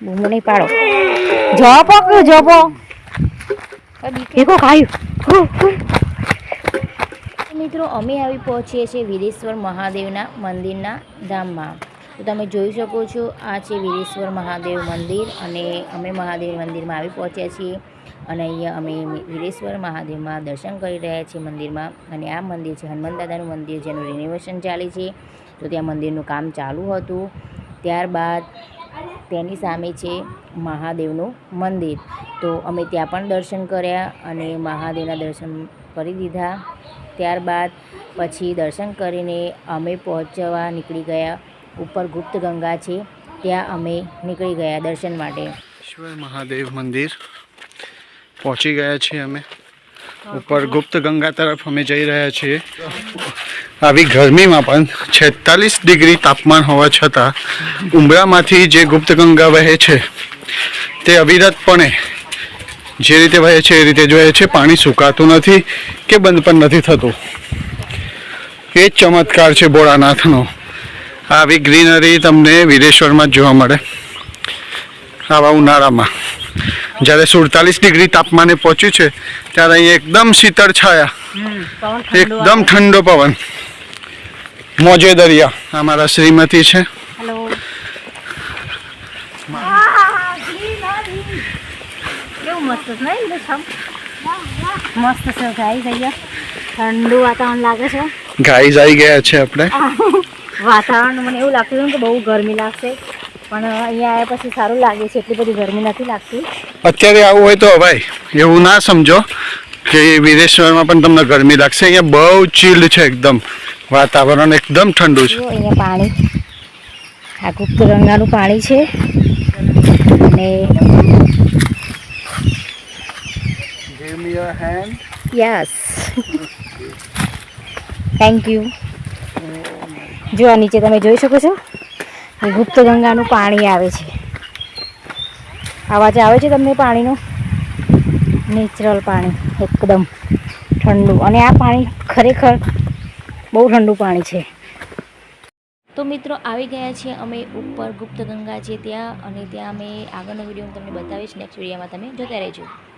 બૂમો નહીં પાડો. જોપો મિત્રો અમે આવી પહોંચીએ છીએ વીરેશ્વર મહાદેવના મંદિરના ધામમાં. તો તમે જોઈ શકો છો આ છે વીરેશ્વર મહાદેવ મંદિર અને અમે મહાદેવ મંદિરમાં આવી પહોંચ્યા છીએ અને અહીંયા અમે વીરેશ્વર મહાદેવમાં દર્શન કરી રહ્યા છીએ મંદિરમાં. અને આ મંદિર છે હનુમાન દાદાનું મંદિર જેનું રિનોવેશન ચાલે છે. તો ત્યાં મંદિરનું કામ ચાલુ હતું. ત્યારબાદ તેની સામે છે મહાદેવનું મંદિર. તો અમે ત્યાં પણ દર્શન કર્યા અને મહાદેવના દર્શન કરી દીધા. ત્યારબાદ પછી દર્શન કરીને અમે પહોંચવા નીકળી ગયા ઉપર ગુપ્ત ગંગા છે ત્યાં અમે નીકળી ગયા દર્શન માટે. ઈશ્વર મહાદેવ મંદિર પહોંચી ગયા છીએ અમે. ઉપર ગુપ્ત ગંગા તરફ અમે જઈ રહ્યા છીએ. આવી ગરમીમાં પણ 46 ડિગ્રી તાપમાન હોવા છતાં ઉંબરામાંથી જે ગુપ્ત ગંગા વહે છે તે અવિરતપણે જે રીતે વહે છે એ રીતે જ વહે છે. પાણી સુકાતું નથી કે બંધ પણ નથી થતું. એ જ ચમત્કાર છે ભોળાનાથનો. આવી ગ્રીનરી તમને વીરેશ્વરમાં જ જોવા મળે આવા ઉનાળામાં. જ્યારે 47 ડિગ્રી તાપમાને પહોંચ્યું છે ત્યારે અહીંયા એકદમ શીતળ છાયા, એકદમ ઠંડો પવન, મોજે દરિયા. અમારા શ્રીમતી છે. મસ્ત છે ગાઈસ, અહીંયા ઠંડુ વાતાવરણ લાગે છે. ગાઈસ આવી ગયા છે આપણે. વાતાવરણ મને એવું લાગતું હતું કે બહુ ગરમી લાગશે પણ અહીંયા આવ્યા પછી સારું લાગે છે. એટલી બધી ગરમી નથી લાગતી. અત્યારે આવું હોય તો ભાઈ એવું ના સમજો કે વીરેશ્વરમાં પણ તમને ગરમી લાગશે. અહીંયા બહુ ચીલ્ડ છે, એકદમ વાતાવરણ એકદમ ઠંડુ છે. અહીંયા પાણી, આ ગુપ્ત ગંગાનું પાણી છે અને Give me your hand. Yes thank you. જો આ નીચે તમે જોઈ શકો છો એ ગુપ્ત ગંગાનું પાણી આવે છે. અવાજ આવે છે તમને પાણીનો? નેચરલ પાણી એકદમ ઠંડુ. અને આ પાણી ખરેખર બહુ ઠંડુ પાણી છે. તો મિત્રો આવી ગયા છીએ અમે ઉપર ગુપ્ત ગંગા છે ત્યાં અને ત્યાં અમે આગળનો વિડીયો તમને બતાવીશ. નેક્સ્ટ વિડીયોમાં તમે જોતા રહેજો.